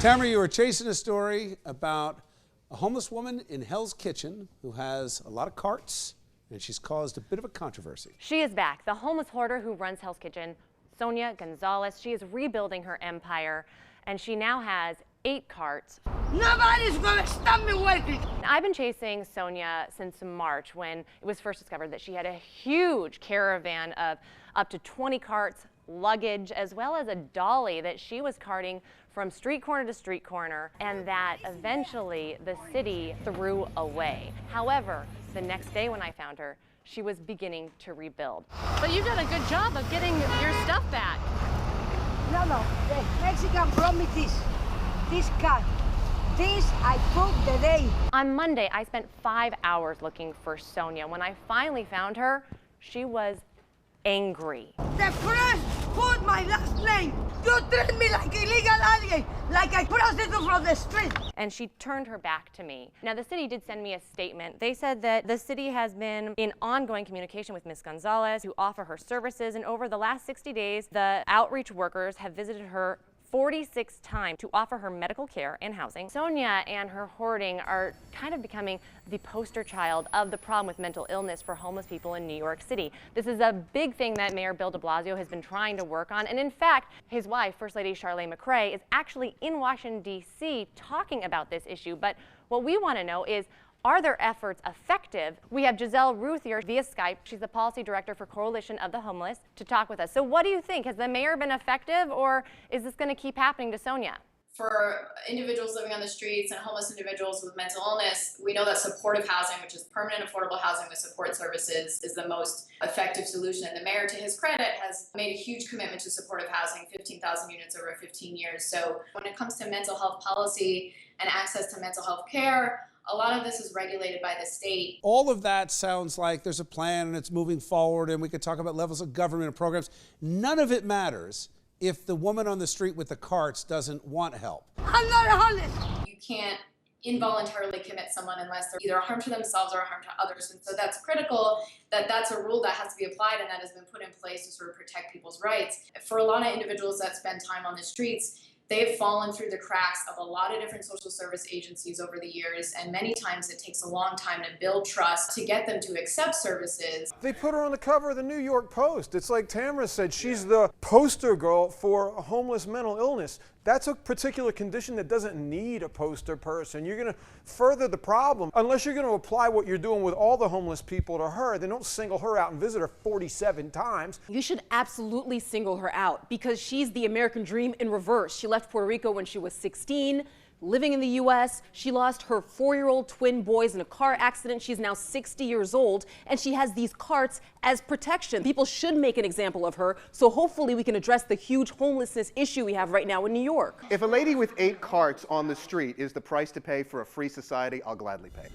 Tamara, you were chasing a story about a homeless woman in Hell's Kitchen who has a lot of carts, and she's caused a bit of a controversy. She is back. The homeless hoarder who runs Hell's Kitchen, Sonia Gonzalez. She is rebuilding her empire, and she now has 8 carts. Nobody's gonna stop me working. I've been chasing Sonia since March when it was first discovered that she had a huge caravan of up to 20 carts, luggage, as well as a dolly that she was carting from street corner to street corner, and that eventually the city threw away. However, the next day when I found her, she was beginning to rebuild. But you've done a good job of getting your stuff back. No, the Mexican brought me this car. This I took the day. On Monday, I spent 5 hours looking for Sonia. When I finally found her, she was angry. The press put my last name. You treat me like illegal alien, like a prostitute from the street. And she turned her back to me. Now, the city did send me a statement. They said that the city has been in ongoing communication with Ms. Gonzalez to offer her services, and over the last 60 days, the outreach workers have visited her 46 times to offer her medical care and housing. Sonia and her hoarding are kind of becoming the poster child of the problem with mental illness for homeless people in New York City. This is a big thing that Mayor Bill de Blasio has been trying to work on, and in fact, his wife, First Lady Charlene McCray, is actually in Washington, D.C. talking about this issue. But what we want to know is, are their efforts effective? We have Giselle Routhier via Skype. She's the policy director for Coalition of the Homeless to talk with us. So what do you think? Has the mayor been effective, or is this going to keep happening to Sonia? For individuals living on the streets and homeless individuals with mental illness, we know that supportive housing, which is permanent affordable housing with support services, is the most effective solution. And the mayor, to his credit, has made a huge commitment to supportive housing, 15,000 units over 15 years. So when it comes to mental health policy and access to mental health care, a lot of this is regulated by the state. All of that sounds like there's a plan and it's moving forward, and we could talk about levels of government and programs. None of it matters if the woman on the street with the carts doesn't want help. I'm not homeless. You can't involuntarily commit someone unless they're either a harm to themselves or a harm to others. And so that's critical that that's a rule that has to be applied and that has been put in place to sort of protect people's rights. For a lot of individuals that spend time on the streets, they've fallen through the cracks of a lot of different social service agencies over the years, and many times it takes a long time to build trust to get them to accept services. They put her on the cover of the New York Post. It's like Tamara said, she's the poster girl for homeless mental illness. That's a particular condition that doesn't need a poster person. You're going to further the problem. Unless you're going to apply what you're doing with all the homeless people to her, then don't single her out and visit her 47 times. You should absolutely single her out because she's the American dream in reverse. She left Puerto Rico when she was 16. Living in the U.S., she lost her 4-year-old twin boys in a car accident. She's now 60 years old, and she has these carts as protection. People should make an example of her, so hopefully we can address the huge homelessness issue we have right now in New York. If a lady with 8 carts on the street is the price to pay for a free society, I'll gladly pay.